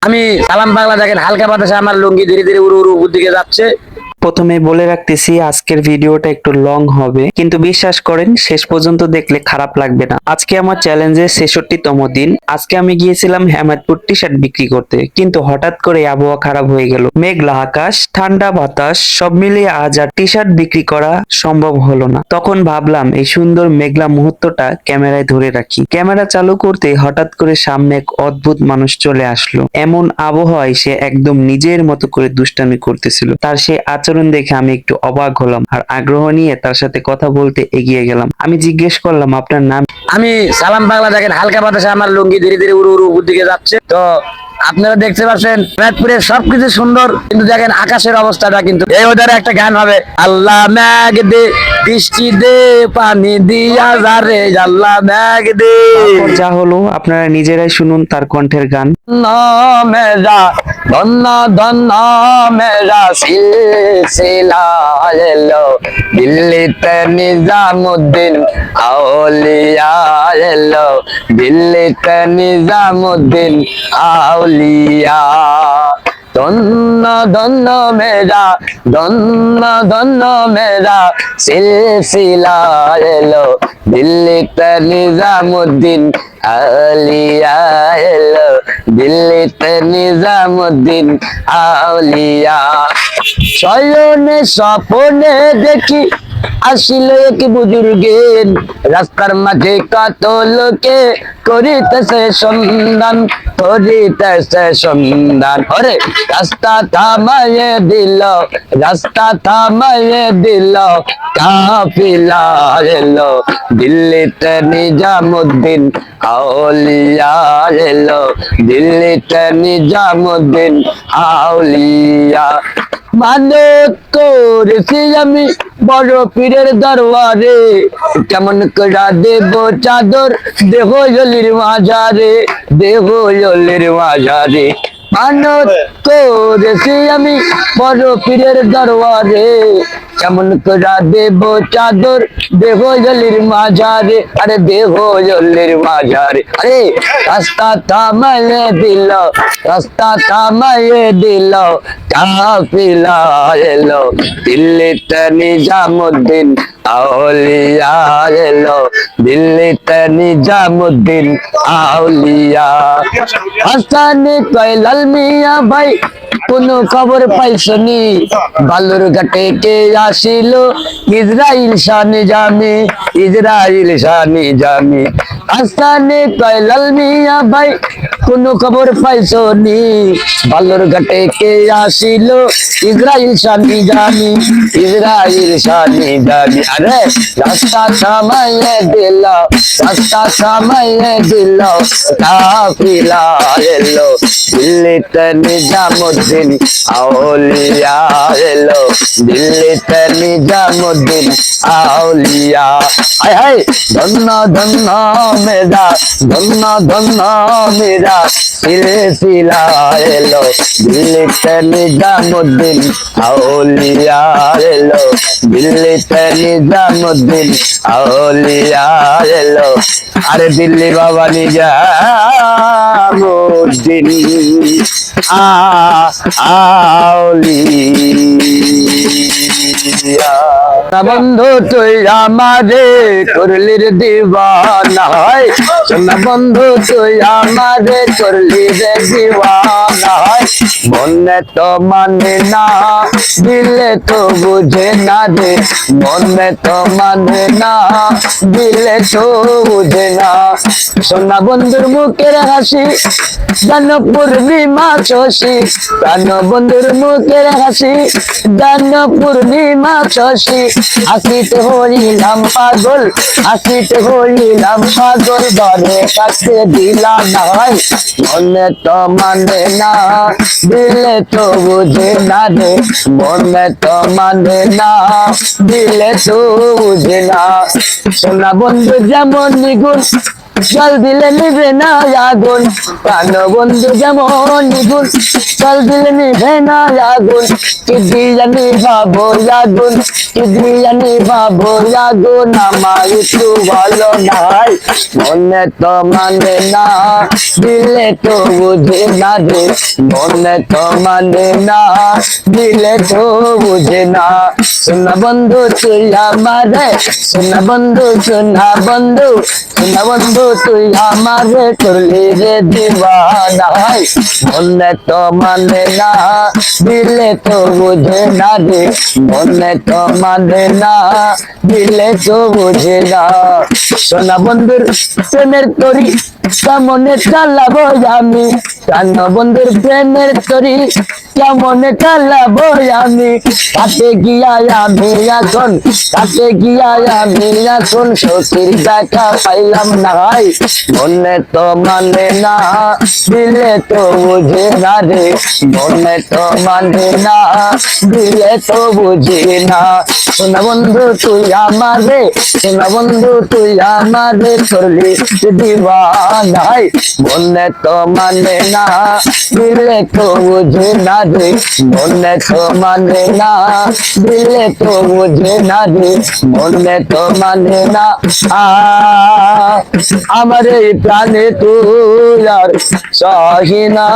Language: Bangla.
আমি সালাম বাংলা দেখেন হালকা বাতাসে আমার লুঙ্গি ধীরে ধীরে উড়ু উড়ু উপর দিকে যাচ্ছে। প্রথমে বলে রাখতেছি আজকের ভিডিওটা একটু লং হবে, কিন্তু বিশ্বাস করেন শেষ পর্যন্ত দেখলে খারাপ লাগবে না। আজকে আমার চ্যালেঞ্জের 66তম দিন। আজকে আমি গিয়েছিলাম হেমায়তপুর টি শার্ট বিক্রি করতে, কিন্তু হঠাৎ করে আবহাওয়া খারাপ হয়ে গেল। মেঘলা আকাশ, ঠান্ডা বাতাস সব মিলিয়ে আজ আর টি শার্ট বিক্রি করা সম্ভব হলো না। তখন ভাবলাম এই সুন্দর মেঘলা মুহূর্তটা ক্যামেরায় ধরে রাখি। ক্যামেরা চালু করতে হঠাৎ করে সামনে এক অদ্ভুত মানুষ চলে আসলো। এমন আবহাওয়ায় সে একদম নিজের মতো করে দুষ্টামি করতেছিল। তার সে আচরণ দেখে আমি একটু অবাক হলাম আর আগ্রহ নিয়ে তার সাথে কথা বলতে এগিয়ে গেলাম। আমি জিজ্ঞেস করলাম, আপনার নাম? আমি সালাম বাংলা দেখেন হালকা বাতাসে আমার লুঙ্গি ধীরে ধীরে উড়ু উড়ু উপর দিকে যাচ্ছে। তো আপনারা দেখতে পাচ্ছেন মেহেরপুরের সবকিছু সুন্দর, কিন্তু দেখেন আকাশের অবস্থাটা কিন্তু এই ওদের একটা গান হবে, আল্লাহ মেঘ দে বৃষ্টি দে পানি দিয়া যারে, আল্লাহ মেঘ দে। তারপর যা হলো আপনারা নিজেরাই শুনুন তার কণ্ঠের গান। মেরা ধন্য ধন্য মেরা সিলসিলা এলো দিল্লিতে নিজামুদ্দিন আউলিয়া এলো, দিল্লিতে নিজামুদ্দিন আউলিয়া। ধন্য ধন্য মেরা ধন্য ধন্য মেরা সিলসিলা এলো দিল্লিতে নিজামুদ্দিন আউলিয়া এলো, দিল্লিতে নিজামুদ্দিন আউলিয়া। শয়নে স্বপনে দেখি আসিল এক বুজুর্গের, রাস্তার মাঝে কত লোকে করিতেছে সন্ধান, করিতেছে সন্ধান। ওরে রাস্তা থামাইয়ে দিল, রাস্তা থামাইয়ে দিল, কাফিলা এলো দিল্লিতে নিজামুদ্দিন আউলিয়া এলো, দিল্লিতে নিজামুদ্দিন আউলিয়া। মানত করেছি আমি বড় পীরের দরবারে, কেমন করে দেব চাদর দেহ জলির মাঝারে, দেহ জলির মাঝারে। মানত করেছি আমি বড় পীরের দরবারে, কেমন করে দেব চাদর দেহ জলির মাঝারে, আরে দেহ জলির মাঝারে। আরে রাস্তা থামাইয়ে দিল, রাস্তা থামাইয়ে দিল, কাফিলা এলো দিল্লিতে নিজামুদ্দিন আউলিয়া এলো, দিল্লিতে নিজামুদ্দিন আউলিয়া। হাসানি কয় লাল মিয়া ভাই কোনো খবর পাইছনি, বালুর ঘাটে কে আসিল ইসরাইল শাহ নিজামি, ইসরাইল শাহ নিজামি। হাসানি কয় লাল মিয়া ভাই কোনো খবর পাইছনি, বালুর ঘাটে কে আসিল ইসরাইল শাহ নিজামি, ইসরাইল শাহ নিজামি। আরে রাস্তা থামাইয়ে দিল, রাস্তা থামাইয়ে দিল, কাফিলা এলো দিল্লিতে নিজামুদ্দিন আউলিয়া এলো, দিল্লিতে নিজামুদ্দিন আউলিয়া। হায় হায় ধন্য ধন্য মেরা ধন্য ধন্য মেরা সিলসিলা এলো দিল্লিতে নিজামুদ্দিন আউলিয়া এলো, দিল্লিতে নিজামুদ্দিন আউলিয়া এলো। আরে দিল্লি বাবা নিজামুদ্দিন আউলিয়া। বন্ধু তুই আমারে করলির দিওয়ানা, সোনা বন্ধু তুই আমারে করলি রে দিওয়ানা। মনে তো মানে না দিলে তো বুঝে না রে, মনে তো মানে না দিলে তো বুঝে না। সোনা বন্ধুর মুখের হাসি যেন পূর্ণিমা শশী, প্রাণ বন্ধুর মুখের হাসি যেন পূর্ণিমা শশী। হাসিতে হইলাম পাগল, হাসিতে হইলাম পাগল, ঘরে কাছে দিলাম না হয়, মনে তো মানে না দিলে তো বুঝে না রে, মনে তো মানে না দিলে তো বুঝে না। সোনা বন্ধু যেমন নিগুণ জল দিলে নিবে না আগুন, প্রাণ বন্ধু যেমন নিগুন, জল দিলে নিবে না আগুন, কি দিয়া নিভাবো আগুন, কি দিয়া নিভাবো আগুন, আমার একটু ভালো নাই, মনে তো মানে না, দিলে তো বুঝে না রে, মনে তো মানে না, দিলে তো বুঝে না। শোনা বন্ধু তুই আমারে, শোনা বন্ধু, শোনা বন্ধু, শোনা বন্ধু তুই আমারে করলি রে দিওয়ানা, মনে তো মানে না, দিলে তো বুঝে না রে, মনে তো মানে না, দিলে তো বুঝে না। শোনা বন্ধুর প্রেমের তরি কেমনে চালাবো আমি, শোনা বন্ধুর প্রেমের তরি কেমনে চালাবো আমি, কাছে গিয়া আমি এখন, কাছে গিয়া আমি এখন সখীর দেখা পাইলাম না, মনে তো মানে না, দিলে তো বুঝে না রে, মনে তো মানে না, দিলে তো বুঝে না। শোনা বন্ধু তুই আমারে, শোনা বন্ধু তুই আমারে করলি দিওয়ানাই, মনে তো মানে না, দিলে তো বুঝে না রে, মনে তো মানে না, দিলে তো বুঝে না রে, মনে তো মানে না। আমার এই প্রাণে তুই আর সহিনা।